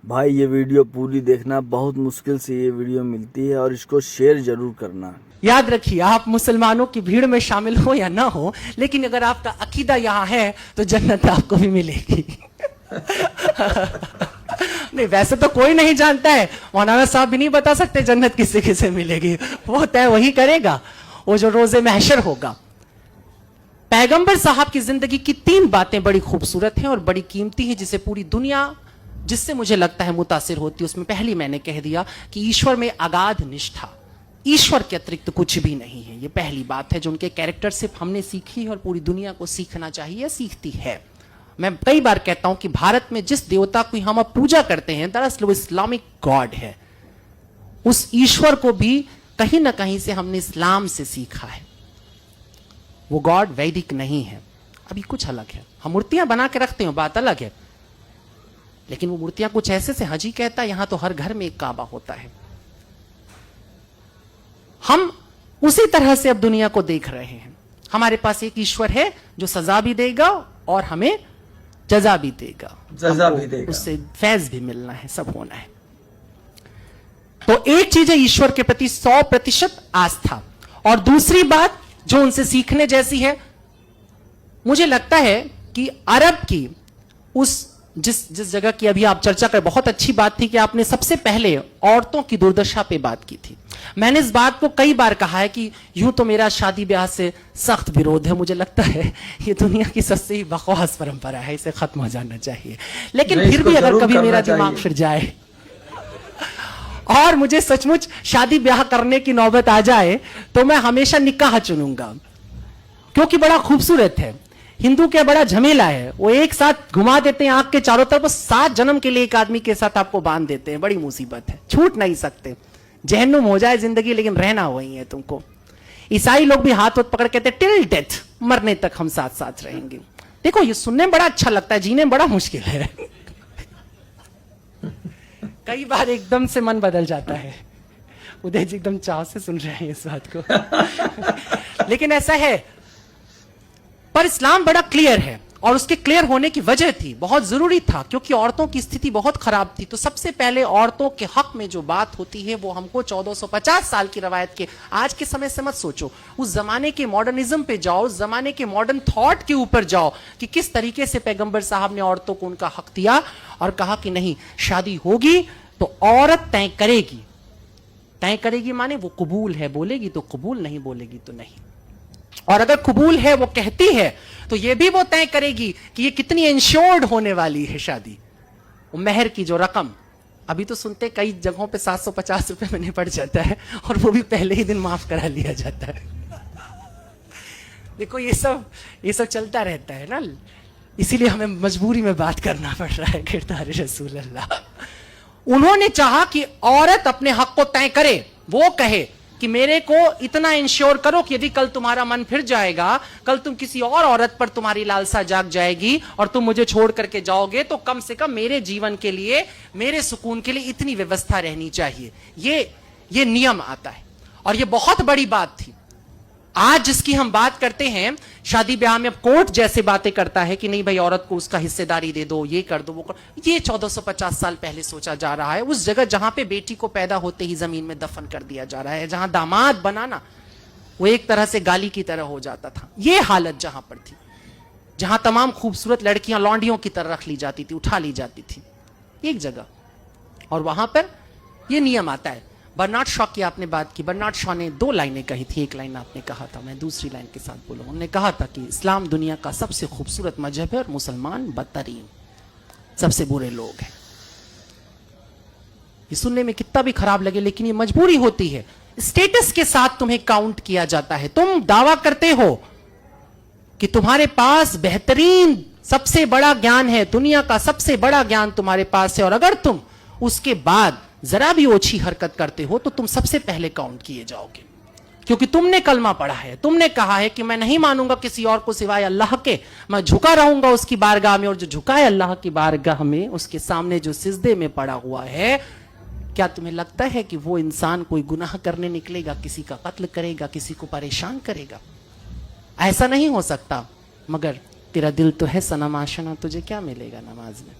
भाई ये वीडियो पूरी देखना, बहुत मुश्किल से ये वीडियो मिलती है और इसको शेयर जरूर करना। याद रखिए, आप मुसलमानों की भीड़ में शामिल हो या ना हो, लेकिन अगर आपका अकीदा यहाँ है तो जन्नत आपको भी मिलेगी। नहीं, वैसे तो कोई नहीं जानता है, मौलाना साहब भी नहीं बता सकते जन्नत किसे किसे मिलेगी, वो तय वही करेगा, वो जो रोजे महशर होगा। पैगंबर साहब की जिंदगी की 3 बातें बड़ी खूबसूरत हैं और बड़ी कीमती हैं, जिसे पूरी दुनिया, जिससे मुझे लगता है मुतासिर होती है। उसमें पहली मैंने कह दिया कि ईश्वर में अगाध निष्ठा, ईश्वर के अतिरिक्त कुछ भी नहीं है। ये पहली बात है जो उनके कैरेक्टर से हमने सीखी है और पूरी दुनिया को सीखना चाहिए, सीखती है। मैं कई बार कहता हूं कि भारत में जिस देवता की हम अब पूजा करते हैं, दरअसल वो इस्लामिक गॉड है। उस ईश्वर को भी कहीं ना कहीं से हमने इस्लाम से सीखा है। वो गॉड वैदिक नहीं है, अभी कुछ अलग है। हम मूर्तियां बना के रखते हैं, बात अलग है, लेकिन वो मूर्तियां कुछ ऐसे से हजी कहता है, यहां तो हर घर में एक काबा होता है। हम उसी तरह से अब दुनिया को देख रहे हैं। हमारे पास एक ईश्वर है जो सजा भी देगा और हमें जजा भी देगा, उससे फैज भी मिलना है, सब होना है। तो एक चीज है ईश्वर के प्रति 100% आस्था, और दूसरी बात जो उनसे सीखने जैसी है, मुझे लगता है कि अरब की उस जिस जगह की अभी आप चर्चा कर, बहुत अच्छी बात थी कि आपने सबसे पहले औरतों की दुर्दशा पे बात की थी। मैंने इस बात को कई बार कहा है कि यूं तो मेरा शादी ब्याह से सख्त विरोध है, मुझे लगता है ये दुनिया की सबसे ही बकवास परंपरा है, इसे खत्म हो जाना चाहिए। लेकिन फिर भी अगर कभी मेरा दिमाग फिर जाए और मुझे सचमुच शादी ब्याह करने की नौबत आ जाए, तो मैं हमेशा निकाह चुनूंगा, क्योंकि बड़ा खूबसूरत है। हिंदू क्या बड़ा झमेला है, वो एक साथ घुमा देते हैं आंख के चारों तरफ, 7 जन्म के लिए एक आदमी के साथ आपको बांध देते हैं। बड़ी मुसीबत है, छूट नहीं सकते। जहन्नुम हो जाए जिंदगी, लेकिन रहना वही है तुमको। ईसाई लोग भी हाथ हाथ पकड़ कहते टिल डेथ, मरने तक हम साथ साथ रहेंगे। देखो, ये सुनने में बड़ा अच्छा लगता है, जीने में बड़ा मुश्किल है। कई बार एकदम से मन बदल जाता है। उदय जी एकदम चाव से सुन रहे हैं इस बात को। लेकिन ऐसा है, पर इस्लाम बड़ा क्लियर है, और उसके क्लियर होने की वजह थी, बहुत जरूरी था, क्योंकि औरतों की स्थिति बहुत खराब थी। तो सबसे पहले औरतों के हक में जो बात होती है वो हमको 1450 साल की रवायत के, आज के समय से मत सोचो, उस जमाने के मॉडर्निज्म पे जाओ, उस जमाने के मॉडर्न थॉट के ऊपर जाओ कि किस तरीके से पैगंबर साहब ने औरतों को उनका हक दिया और कहा कि नहीं, शादी होगी तो औरत तय करेगी। तय करेगी माने वो कबूल है बोलेगी तो कबूल, नहीं बोलेगी तो नहीं। और अगर कबूल है, वो कहती है, तो ये भी वो तय करेगी कि ये कितनी इंश्योर्ड होने वाली है शादी। वो मेहर की जो रकम, अभी तो सुनते कई जगहों पे 750 रुपए में निपट जाता है, और वो भी पहले ही दिन माफ करा लिया जाता है। देखो, ये सब चलता रहता है ना, इसीलिए हमें मजबूरी में बात करना पड़ रहा है। किरदार रसूल अल्लाह, उन्होंने चाहा कि औरत अपने हक को तय करे, वो कहे कि मेरे को इतना इंश्योर करो कि यदि कल तुम्हारा मन फिर जाएगा, कल तुम किसी और औरत पर तुम्हारी लालसा जाग जाएगी और तुम मुझे छोड़ करके जाओगे, तो कम से कम मेरे जीवन के लिए, मेरे सुकून के लिए इतनी व्यवस्था रहनी चाहिए। ये नियम आता है, और ये बहुत बड़ी बात थी। आज जिसकी हम बात करते हैं, शादी ब्याह में अब कोर्ट जैसे बातें करता है कि नहीं भाई, औरत को उसका हिस्सेदारी दे दो, ये कर दो, वो कर, ये 1450 साल पहले सोचा जा रहा है। उस जगह जहां पे बेटी को पैदा होते ही जमीन में दफन कर दिया जा रहा है, जहां दामाद बनाना वो एक तरह से गाली की तरह हो जाता था, ये हालत जहां पर थी, जहां तमाम खूबसूरत लड़कियां लौंडियों की तरह रख ली जाती थी, उठा ली जाती थी एक जगह, और वहां पर यह नियम आता है। बर्नार्ड शॉ की आपने बात की, बर्नार्ड शॉ ने 2 लाइनें कही थी, एक लाइन आपने कहा था, मैं दूसरी लाइन के साथ बोलूंगा। उन्होंने कहा था कि इस्लाम दुनिया का सबसे खूबसूरत मजहब है और मुसलमान बदतरीन, सबसे बुरे लोग हैं। ये सुनने में कितना भी खराब लगे, लेकिन ये मजबूरी होती है। स्टेटस के साथ तुम्हें काउंट किया जाता है। तुम दावा करते हो कि तुम्हारे पास बेहतरीन सबसे बड़ा ज्ञान है, दुनिया का सबसे बड़ा ज्ञान तुम्हारे पास है, और अगर तुम उसके बाद जरा भी ओछी हरकत करते हो तो तुम सबसे पहले काउंट किए जाओगे, क्योंकि तुमने कलमा पढ़ा है, तुमने कहा है कि मैं नहीं मानूंगा किसी और को सिवाय अल्लाह के, मैं झुका रहूंगा उसकी बारगाह में, और जो झुका है अल्लाह की बारगाह में, उसके सामने जो सिजदे में पड़ा हुआ है, क्या तुम्हें लगता है कि वो इंसान कोई गुनाह करने निकलेगा, किसी का कत्ल करेगा, किसी को परेशान करेगा? ऐसा नहीं हो सकता। मगर तेरा दिल तो है सनम आशना, तुझे क्या मिलेगा नमाज में?